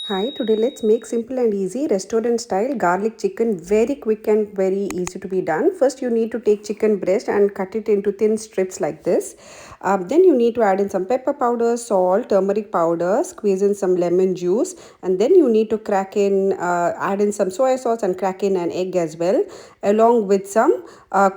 Hi, today let's make simple and easy restaurant style garlic chicken. Very quick and very easy to be done. First, you need to take chicken breast and cut it into thin strips like this. Then you need to add in some pepper powder, salt, turmeric powder, squeeze in some lemon juice, and then you need to add in some soy sauce and crack in an egg as well, along with some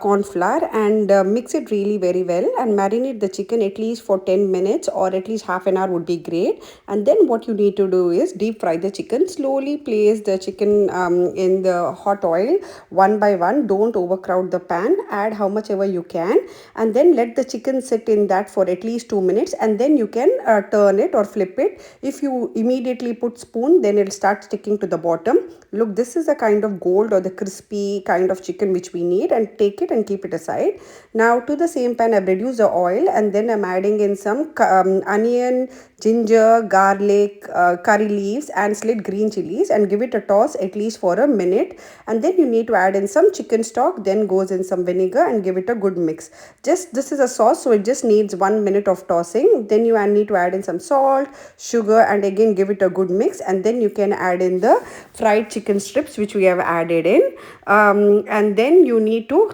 corn flour, and mix it really very well and marinate the chicken at least for 10 minutes or at least half an hour would be great. And then what you need to do is deep fry the chicken. Slowly place the chicken in the hot oil one by one. Don't overcrowd the pan. Add how much ever you can, and then let the chicken sit in that for at least 2 minutes, and then you can turn it or flip it. If you immediately put spoon, then it'll start sticking to the bottom. Look, this is the kind of gold or the crispy kind of chicken which we need, and take it and keep it aside. Now to the same pan, I've reduced the oil, and then I'm adding in some onion, ginger, garlic, curry leaves, and slit green chilies, and give it a toss at least for a minute. And then you need to add in some chicken stock, then goes in some vinegar and give it a good mix. Just this is a sauce, so it just needs 1 minute of tossing. Then you need to add in some salt, sugar, and again give it a good mix. And then you can add in the fried chicken strips which we have added in. And then you need to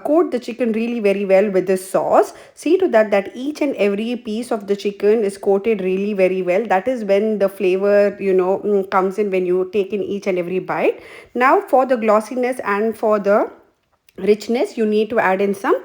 coat the chicken really very well with this sauce. See to that each and every piece of the chicken is coated really very well. That is when the flavor comes in, when you take in each and every bite. Now for the glossiness and for the richness, you need to add in some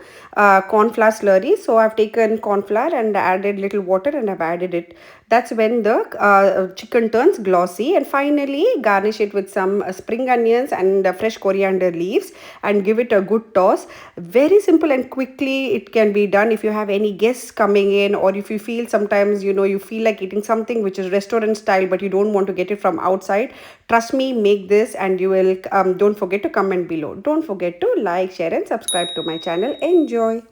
corn flour slurry. So I've taken corn flour and added little water and I've added it. That's when the chicken turns glossy. And finally garnish it with some spring onions and fresh coriander leaves, and give it a good toss. Very simple and quickly it can be done. If you have any guests coming in, or if you feel sometimes you feel like eating something which is restaurant style but you don't want to get it from outside, trust me, make this and you will don't forget to comment below. Don't forget to like, share and subscribe to my channel. Enjoy.